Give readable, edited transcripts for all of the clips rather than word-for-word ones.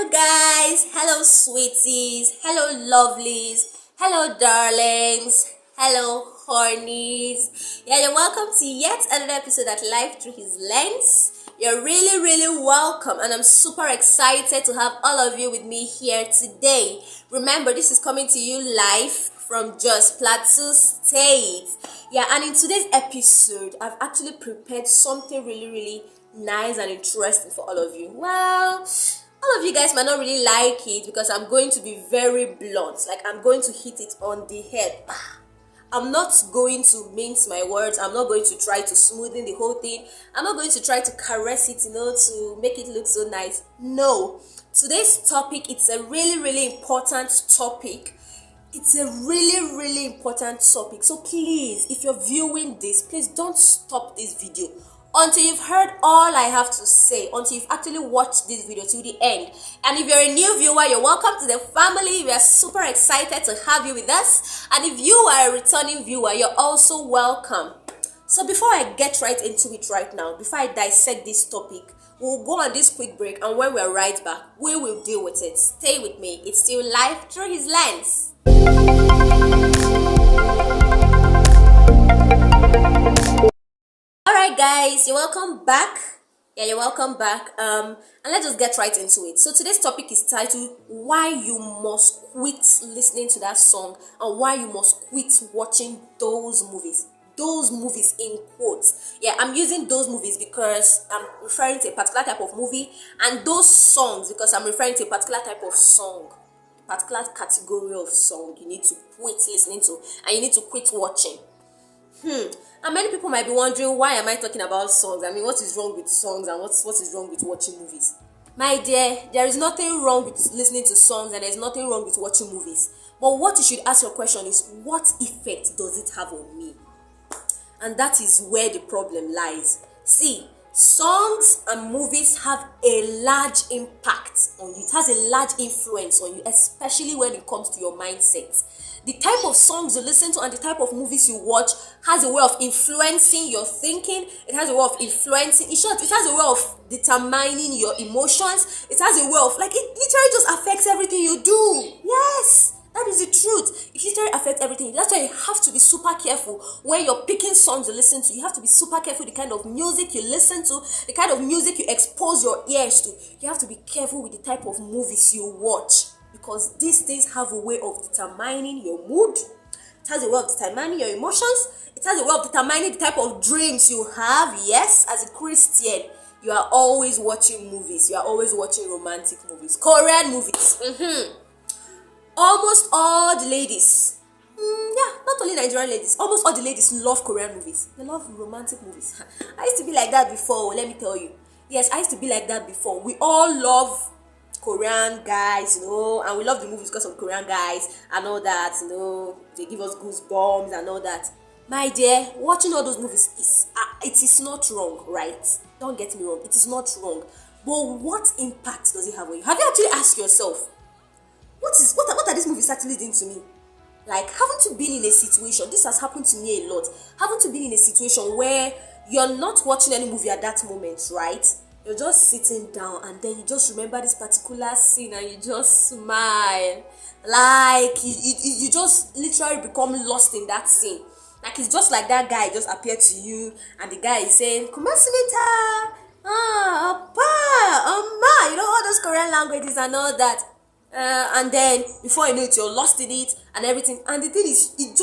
Hello, guys. Hello, sweeties. Hello, lovelies. Hello, darlings. Hello, hornies. Yeah, you're welcome to yet another episode at Life Through His Lens. You're really, really welcome, and I'm super excited to have all of you with me here today. Remember, this is coming to you live from Jos Plateau State. Yeah, and in today's episode, I've actually prepared something really, really nice and interesting for all of you. Well, all of you guys might not really like it because I'm going to be very blunt. Like, I'm going to hit it on the head. I'm not going to mince my words. I'm not going to try to smoothen the whole thing. I'm not going to try to caress it, to make it look so nice. No. Today's topic, it's a really, really important topic. It's a really, really important topic. So please, if you're viewing this, please don't stop this video until you've heard all I have to say, until you've actually watched this video to the end. And if you're a new viewer, you're welcome to the family. We are super excited to have you with us. And if you are a returning viewer, you're also welcome. So before I get right into it right now, before I dissect this topic, we'll go on this quick break, and when we're right back, we will deal with it. Stay with me. It's still Life Through His Lens. Alright guys, you're welcome back. Yeah, you're welcome back. And let's just get right into it. So today's topic is titled Why You Must Quit Listening to That Song and Why You Must Quit Watching Those Movies. Those movies in quotes. Yeah, I'm using those movies because I'm referring to a particular type of movie, and those songs because I'm referring to a particular type of song, a particular category of song you need to quit listening to and you need to quit watching. And many people might be wondering, why am I talking about songs? I mean, what is wrong with songs and what is wrong with watching movies? My dear, there is nothing wrong with listening to songs and there's nothing wrong with watching movies. But what you should ask your question is, what effect does it have on me? And that is where the problem lies. See, songs and movies have a large impact on you. It has a large influence on you, especially when it comes to your mindset. The type of songs you listen to and the type of movies you watch has a way of influencing your thinking. It has a way of influencing, in short, it has a way of determining your emotions. It has a way of, like, it literally just affects everything you do. Yes. That is the truth. It literally affects everything. That's why you have to be super careful when you're picking songs to listen to. You have to be super careful the kind of music you listen to, the kind of music you expose your ears to. You have to be careful with the type of movies you watch, because these things have a way of determining your mood. It has a way of determining your emotions. It has a way of determining the type of dreams you have. Yes, as a Christian, you are always watching movies. You are always watching romantic movies, Korean movies. Almost all the ladies, not only Nigerian ladies, almost all the ladies love Korean movies. They love romantic movies. I used to be like that before, let me tell you. Yes, I used to be like that before. We all love Korean guys, and we love the movies because of Korean guys and all that, they give us goosebumps and all that. My dear, watching all those movies it is not wrong, right? Don't get me wrong, it is not wrong. But what impact does it have on you? Have you actually asked yourself, what are these movies actually doing to me? Like, haven't you been in a situation, this has happened to me a lot, haven't you been in a situation where you're not watching any movie at that moment, right? You're just sitting down and then you just remember this particular scene and you just smile. Like, you just literally become lost in that scene. Like, it's just like that guy just appeared to you and the guy is saying, Kumasimita, Appa, Amma, all those Korean languages and all that. And then before you know it, you're lost in it and everything. And the thing is, it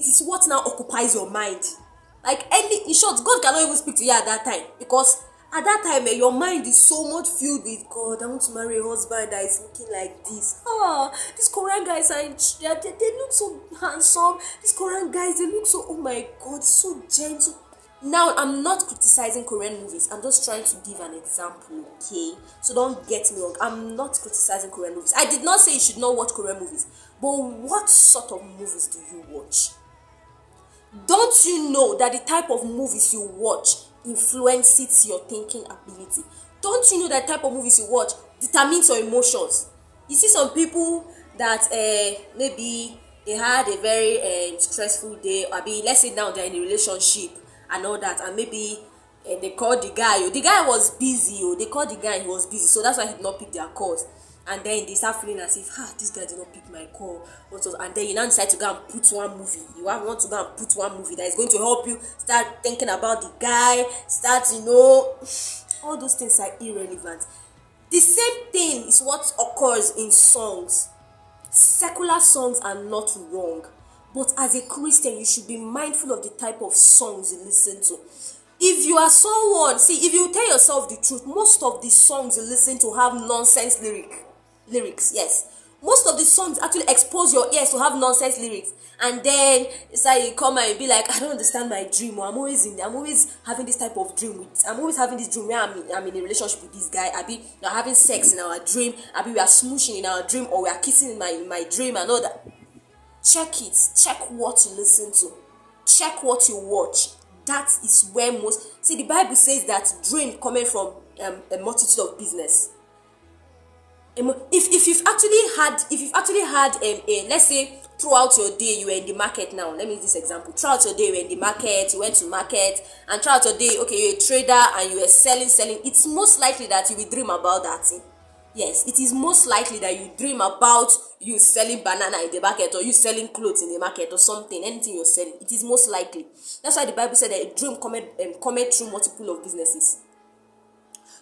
is what now occupies your mind. Like, in short, God cannot even speak to you at that time, because at that time your mind is so much filled with, God, I want to marry a husband that is looking like this. These Korean guys they look so handsome. These Korean guys, they look so, oh my God, so gentle. Now, I'm not criticizing Korean movies. I'm just trying to give an example, okay? So don't get me wrong. I'm not criticizing Korean movies. I did not say you should not watch Korean movies. But what sort of movies do you watch? Don't you know that the type of movies you watch influences your thinking ability? Don't you know that the type of movies you watch determines your emotions? You see some people that maybe they had a very stressful day, or let's say now they're in a relationship and all that, and maybe And they called the guy. Oh, the guy was busy. Oh, they called the guy. He was busy, so that's why he did not pick their calls. And then they start feeling as if, this guy did not pick my call. And then you now decide to go and put one movie. Want to go and put one movie that is going to help you start thinking about the guy. All those things are irrelevant. The same thing is what occurs in songs. Secular songs are not wrong, but as a Christian, you should be mindful of the type of songs you listen to. If you are someone, if you tell yourself the truth, most of the songs you listen to have nonsense lyrics, yes. Most of the songs actually expose your ears to have nonsense lyrics. And then it's like you come and you be like, I don't understand my dream, or I'm always having this type of dream. I'm always having this dream where I'm in a relationship with this guy. We're having sex in our dream. We are smooshing in our dream, or we are kissing in my dream and all that. Check it. Check what you listen to. Check what you watch. That is where the Bible says that dream coming from a multitude of business. If you've actually had let's say throughout your day you were in the market. Now let me use this example. Throughout your day you were in the market, you went to market, and throughout your day, okay, you're a trader and you were selling, it's most likely that you will dream about that thing. Yes, it is most likely that you dream about you selling banana in the market, or you selling clothes in the market, or something, anything you're selling. It is most likely. That's why the Bible said that a dream cometh through multiple of businesses.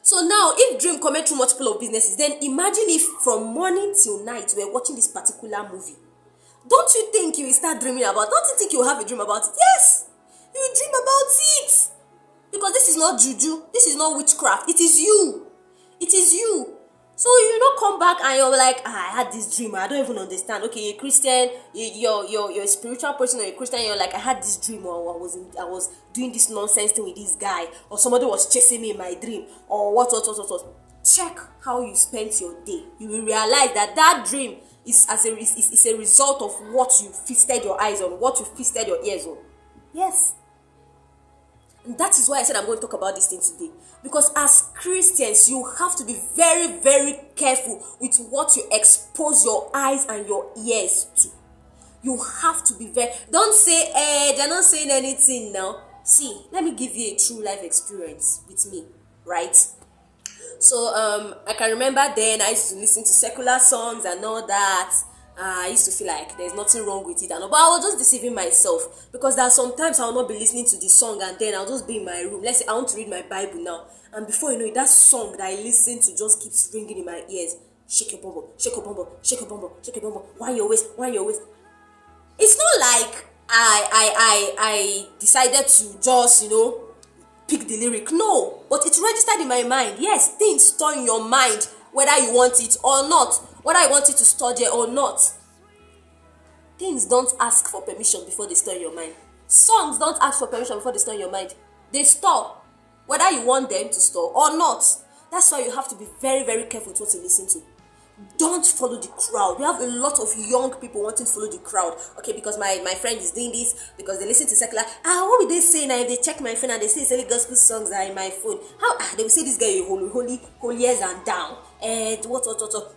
So now, if dream cometh through multiple of businesses, then imagine if from morning till night we're watching this particular movie. Don't you think you will start dreaming about it? Don't you think you will have a dream about it? Yes, you will dream about it. Because this is not juju. This is not witchcraft. It is you. It is you. So you don't come back and you're like, I had this dream. I don't even understand. Okay, you're a Christian. You're a spiritual person, or you're a Christian. You're like, I had this dream, or I was doing this nonsense thing with this guy, or somebody was chasing me in my dream, or what. Check how you spent your day. You will realize that dream is a result of what you feasted your eyes on, what you feasted your ears on. Yes. And that is why I said I'm going to talk about this thing today. Because as Christians, you have to be very, very careful with what you expose your eyes and your ears to. You have to be don't say, they're not saying anything now. See, let me give you a true life experience with me, right? So, I can remember then I used to listen to secular songs and all that. I used to feel like there's nothing wrong with it, but I was just deceiving myself, because there are sometimes I will not be listening to the song, and then I'll just be in my room. Let's say I want to read my Bible now, and before you know it, that song that I listen to just keeps ringing in my ears. Shake your bumbo, shake your bumbo, shake your bumbo, shake your bumbo. Wind your waist, wind your waist. It's not like I decided to just pick the lyric. No, but it registered in my mind. Yes, things store in your mind, whether you want it or not, whether you want it to store there or not. Things don't ask for permission before they store in your mind. Songs don't ask for permission before they store in your mind. They store, whether you want them to store or not. That's why you have to be very, very careful with what you listen to. Don't follow the crowd. We have a lot of young people wanting to follow the crowd. Okay, because my friend is doing this, because they listen to secular. What will they say now if they check my phone and they say it's only gospel songs are in my phone? How they will say this guy is holier than down. And what,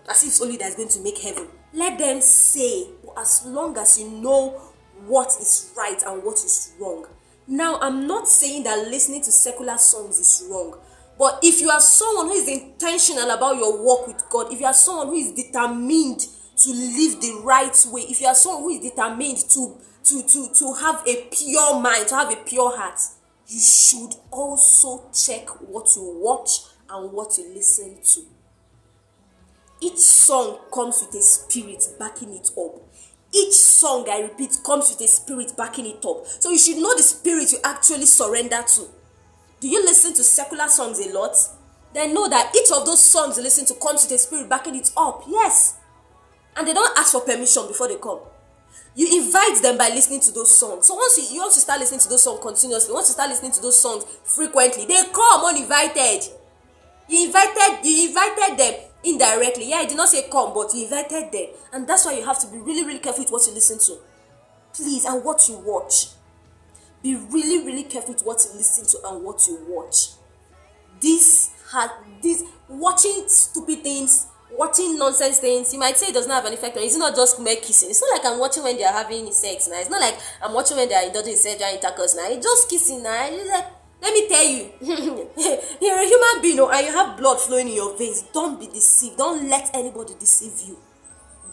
as if it's only that's going to make heaven. Let them say, as long as you know what is right and what is wrong. Now, I'm not saying that listening to secular songs is wrong. But if you are someone who is intentional about your walk with God, if you are someone who is determined to live the right way, if you are someone who is determined to have a pure mind, to have a pure heart, you should also check what you watch and what you listen to. Each song comes with a spirit backing it up. Each song, I repeat, comes with a spirit backing it up. So you should know the spirit you actually surrender to. Do you listen to secular songs a lot? Then know that each of those songs you listen to comes with a spirit backing it up. Yes. And they don't ask for permission before they come. You invite them by listening to those songs. So once you start listening to those songs continuously, once you start listening to those songs frequently, they come uninvited. You invited them indirectly. Yeah, I did not say come, but you invited them. And that's why you have to be really, really careful with what you listen to. Please, and what you watch. Be really, really careful with what you listen to and what you watch. This watching stupid things, watching nonsense things, you might say it does not have an effect on you. It's not just mere kissing. It's not like I'm watching when they are having sex now. It's not like I'm watching when they are indulging in sexual intercourse now. It's just kissing now. It's like, Let me tell you, you're a human being, oh, and you have blood flowing in your veins. Don't be deceived. Don't let anybody deceive you.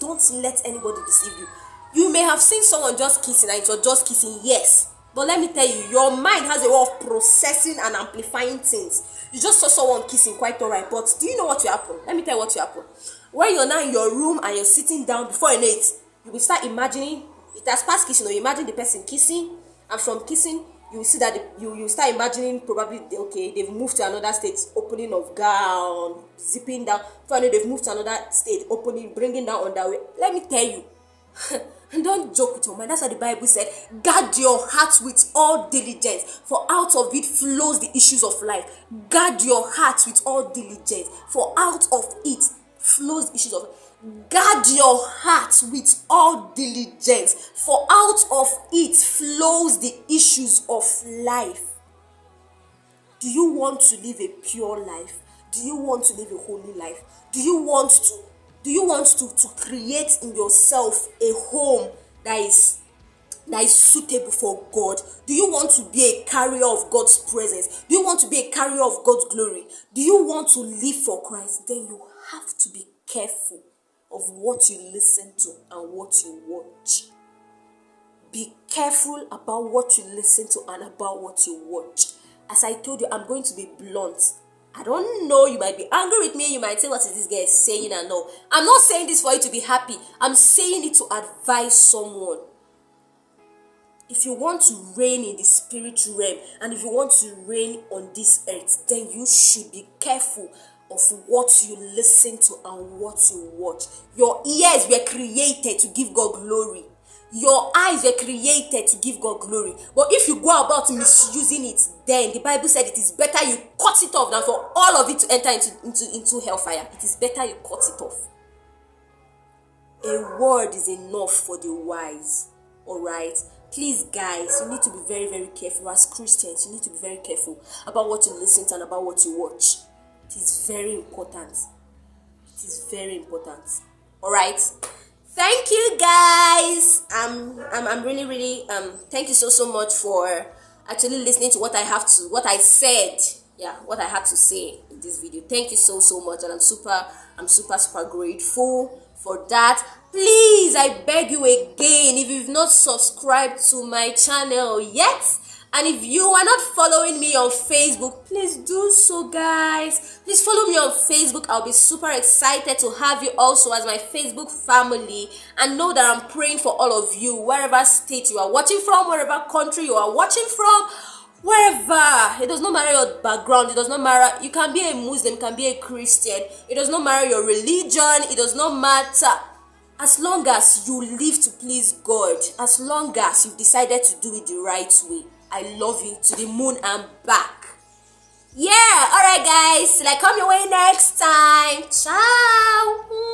Don't let anybody deceive you. You may have seen someone just kissing and it was just kissing, yes. But let me tell you, your mind has a way of processing and amplifying things. You just saw someone kissing, quite alright, but do you know what will happen? Let me tell you what will happen. When you're now in your room and you're sitting down, before you know it, you will start imagining, it has passed kissing, or you imagine the person kissing, and from kissing, you will see that you start imagining probably, okay, they've moved to another state, opening of gown, zipping down. Finally, they've moved to another state, opening, bringing down underwear. Let me tell you, don't joke with your mind. That's what the Bible said. Guard your heart with all diligence, for out of it flows the issues of life. Guard your heart with all diligence, for out of it flows the issues of life. Guard your heart with all diligence, for out of it flows the issues of life. Do you want to live a pure life? Do you want to live a holy life? Do you want to create in yourself a home that is suitable for God? Do you want to be a carrier of God's presence? Do you want to be a carrier of God's glory? Do you want to live for Christ? Then you have to be careful of what you listen to and what you watch. Be careful about what you listen to and about what you watch. As I told you, I'm going to be blunt. I don't know, you might be angry with me, you might say, what is this guy saying? And no, I'm not saying this for you to be happy. I'm saying it to advise someone. If you want to reign in the spirit realm, and if you want to reign on this earth, then you should be careful of what you listen to and what you watch. Your ears were created to give God glory. Your eyes were created to give God glory. But if you go about misusing it, then the Bible said it is better you cut it off than for all of it to enter into hellfire. It is better you cut it off. A word is enough for the wise. Alright? Please, guys, you need to be very, very careful. As Christians, you need to be very careful about what you listen to and about what you watch. It is very important. It is very important. Alright? Thank you, guys. I'm really thank you so much for actually listening to what I said. Yeah, what I had to say in this video. Thank you so much, and I'm super grateful for that. Please, I beg you again, if you've not subscribed to my channel yet, and if you are not following me on Facebook, please do so, guys. Please follow me on Facebook. I'll be super excited to have you also as my Facebook family, and know that I'm praying for all of you, wherever state you are watching from, wherever country you are watching from, wherever. It does not matter your background. It does not matter. You can be a Muslim, you can be a Christian. It does not matter your religion. It does not matter. As long as you live to please God, as long as you've decided to do it the right way, I love you to the moon and back. Yeah, alright guys, till I come your way next time. Ciao.